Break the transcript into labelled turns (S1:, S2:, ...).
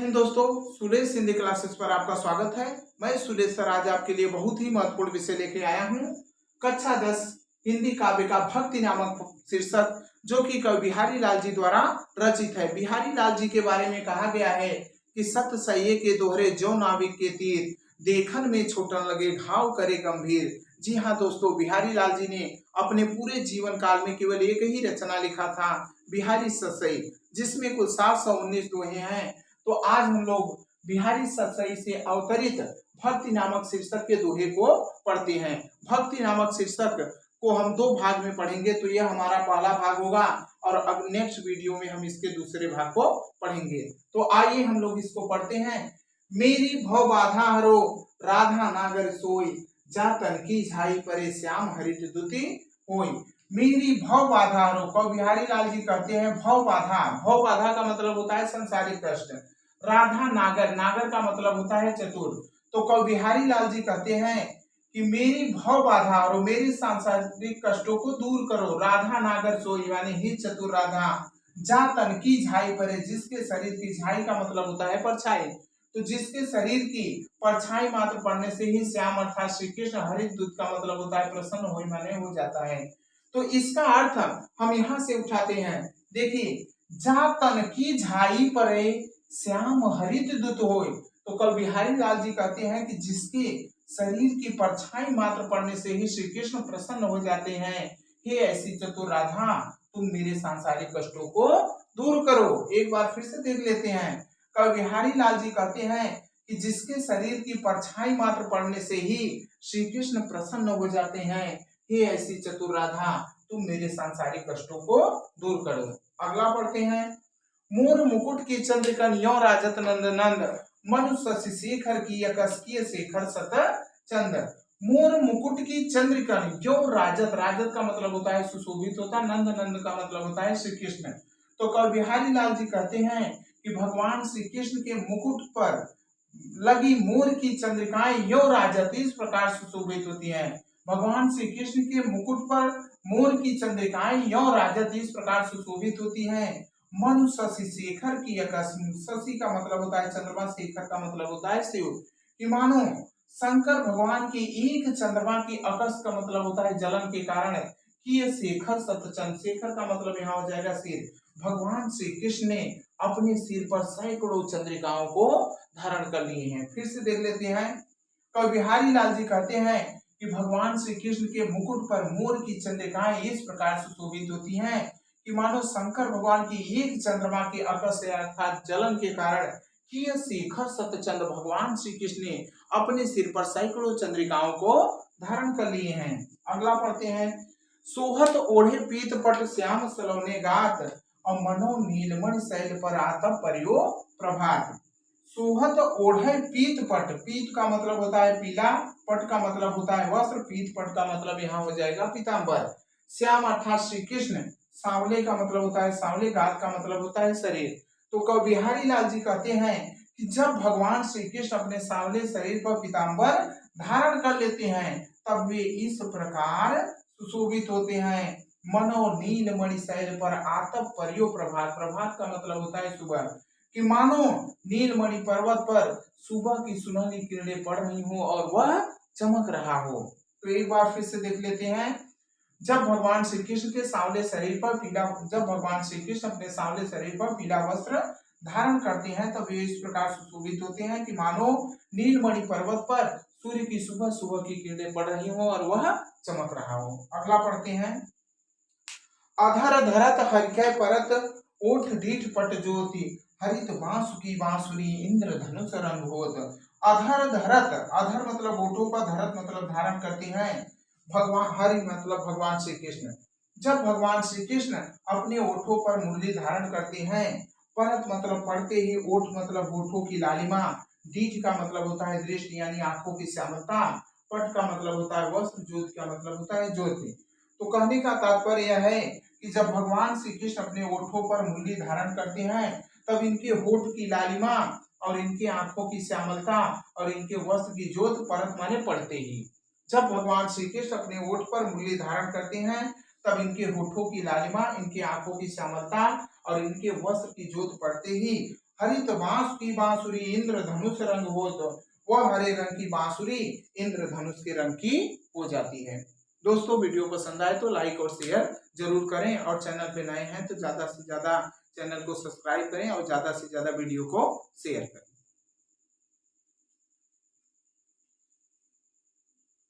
S1: हिंद दोस्तों, सुरेश हिंदी क्लासेस पर आपका स्वागत है। मैं सुरेश सर आज आपके लिए बहुत ही महत्वपूर्ण विषय लेके आया हूँ। कक्षा 10 हिंदी काव्य का भक्ति नामक शीर्षक, जो कि कवि बिहारी लाल जी द्वारा रचित है। बिहारी लाल जी के बारे में कहा गया है कि सत सहिए के दोहरे जो नाविक के तीर, देखन में छोटन लगे घाव करे गंभीर। जी हाँ दोस्तों, बिहारी लाल जी ने अपने पूरे जीवन काल में केवल एक ही रचना लिखा था, बिहारी सतसई, जिसमें कुल 719 दोहे हैं। तो आज हम लोग बिहारी सतसई से अवतरित भक्ति नामक शीर्षक के दोहे को पढ़ते हैं। भक्ति नामक शीर्षक को हम दो भाग में पढ़ेंगे, तो यह हमारा पहला भाग होगा और अब नेक्स्ट वीडियो में हम इसके दूसरे भाग को पढ़ेंगे। तो आइए हम लोग इसको पढ़ते हैं। मेरी भव बाधा हरो राधा नागर सोई, जा तन की झाई परे श्याम हरित दुति होई। मेरी भव बाधा हरो, कवि बिहारी लाल जी कहते हैं भव बाधा। भव बाधा का मतलब होता है संसारिक कष्ट। राधा नागर, नागर का मतलब होता है चतुर। तो कवि बिहारी लाल जी कहते हैं कि मेरी भव बाधा और मेरी सांसारिक कष्टों को दूर करो। राधा नागर सोई यानी ही चतुर राधा, जा तन की झाई परे, जिसके शरीर की झाई का मतलब होता है परछाई, तो जिसके शरीर की परछाई मात्र पड़ने से ही श्याम अर्थात श्री कृष्ण हरित दूत का मतलब होता है प्रसन्न हो माने हो जाता है। तो इसका अर्थ हम यहाँ से उठाते हैं। देखिए, जा तन की झाई परे श्याम हरित दूत होय। तो कवि बिहारी लाल जी कहते हैं कि जिसके शरीर की परछाई मात्र पड़ने से ही श्री कृष्ण प्रसन्न हो जाते हैं, हे ऐसी चतुर राधा, तुम मेरे सांसारिक कष्टों को दूर करो। एक बार फिर से देख लेते हैं। कवि बिहारी लाल जी कहते हैं कि जिसके शरीर की परछाई मात्र पड़ने से ही श्री कृष्ण प्रसन्न हो जाते हैं, हे ऐसी चतुर राधा, तुम मेरे सांसारिक कष्टों को दूर करो। अगला पढ़ते हैं। मोर मुकुट की चंद्रिकन यो राजत नंद नंद, मनु शशि शेखर की यकस्कीय शेखर सत चंद। मोर मुकुट की चंद्रिकन यो राजत, राजत का मतलब होता है सुशोभित होता, नंद नंद का मतलब होता है श्री कृष्ण। तो कवि बिहारी लाल जी कहते हैं कि भगवान श्री कृष्ण के मुकुट पर लगी मोर की चंद्रिकाएं यो राजत इस प्रकार सुशोभित होती हैं। भगवान श्री कृष्ण के मुकुट पर मोर की चंद्रिकाएं यो राजत इस प्रकार सुशोभित होती हैं। मनु शशि शेखर की यकस्म, शशि का मतलब होता है चंद्रमा, शेखर का मतलब होता है शिव, कि मानो शंकर भगवान की एक चंद्रमा की अकस का मतलब होता है जलन के कारण, कि ये शेखर सतचंद, शेखर का मतलब यहाँ हो जाएगा सिर। भगवान श्री कृष्ण ने अपने सिर पर सैकड़ों चंद्रिकाओं को धारण कर लिए हैं। फिर से देख लेते हैं। कवि बिहारी लाल जी कहते हैं कि भगवान श्री कृष्ण के मुकुट पर मोर की चंद्रिकाएं इस प्रकार सुशोभित होती हैं कि मानो शंकर भगवान की एक चंद्रमा के अकस अर्थात जलन के कारण कि यह शेखर सतचंद भगवान श्री कृष्ण ने अपने सिर पर सैकड़ों चंद्रिकाओं को धारण कर लिए हैं। अगला पढ़ते हैं। सोहत ओढ़े पीत पट श्याम सलोने गात, और मनो नीलमणि शैल पर आतप परियो प्रभात। सोहत ओढ़े पीत पट, पीत का मतलब होता है पीला, पट का मतलब होता है वस्त्र, पीत पट का मतलब यहाँ हो जाएगा पीतांबर। श्याम अर्थात श्री कृष्ण, सांवले का मतलब होता है सांवले, गात का मतलब होता है शरीर। तो कवि बिहारी लाल जी कहते हैं कि जब भगवान श्री कृष्ण अपने सांवले शरीर पर पीतांबर धारण कर लेते हैं, तब वे इस प्रकार सुशोभित होते हैं। मनो नीलमणि शैल पर आतप परियो प्रभात, प्रभात का मतलब होता है सुबह, कि मानो नीलमणि पर्वत पर सुबह की सुनहरी किरणें पड़ रही हो और वह चमक रहा हो। तो एक बार फिर से देख लेते हैं। जब भगवान श्री कृष्ण के सांवले शरीर पर पीला, जब भगवान श्री कृष्ण अपने सांवले शरीर पर पीला वस्त्र धारण करते हैं, तब वे इस प्रकार सुशोभित होते हैं कि मानो नीलमणि पर्वत पर सूर्य की सुबह सुबह की किरणें पड़ रही हो और वह चमक रहा हो। अगला पढ़ते हैं। अधर धरत हरिकै परत, ओठ डीठ पट ज्योति, हरित बांसुकी बांसुरी इंद्र धनुष रंग होत। अधर धरत, अधर मतलब ओठों पर, धरत मतलब धारण करते हैं। भगवान हरि मतलब भगवान श्री कृष्ण, जब भगवान श्री कृष्ण अपने ओठों पर मुरली धारण करते हैं, परत मतलब पढ़ते ही, ओठ मतलब होठों की लालिमा, डीठ का मतलब होता है दृष्टि यानी आंखों की श्यामलता, पट का मतलब होता है वस्त्र, ज्योति का मतलब होता है ज्योति। तो कहने का तात्पर्य यह है कि जब भगवान श्री कृष्ण अपने ओठों पर मुरली धारण करते हैं, तब इनके होठ की लालिमा और इनके आंखों की श्यामलता और इनके वस्त्र की ज्योत, परत माने पढ़ते ही, जब भगवान श्री कृष्ण अपने ओठ पर मुरली धारण करते हैं, तब इनके होठों की लालिमा, इनकी आंखों की श्यामलता और इनके वस्त्र की ज्योत पड़ते ही हरित बांस की बांसुरी इंद्रधनुष रंग हो तो वह हरे रंग की बांसुरी इंद्रधनुष के रंग की हो जाती है। दोस्तों वीडियो पसंद आए तो लाइक और शेयर जरूर करें और चैनल पे नए हैं तो ज्यादा से ज्यादा चैनल को सब्सक्राइब करें और ज्यादा से ज्यादा वीडियो को शेयर करें।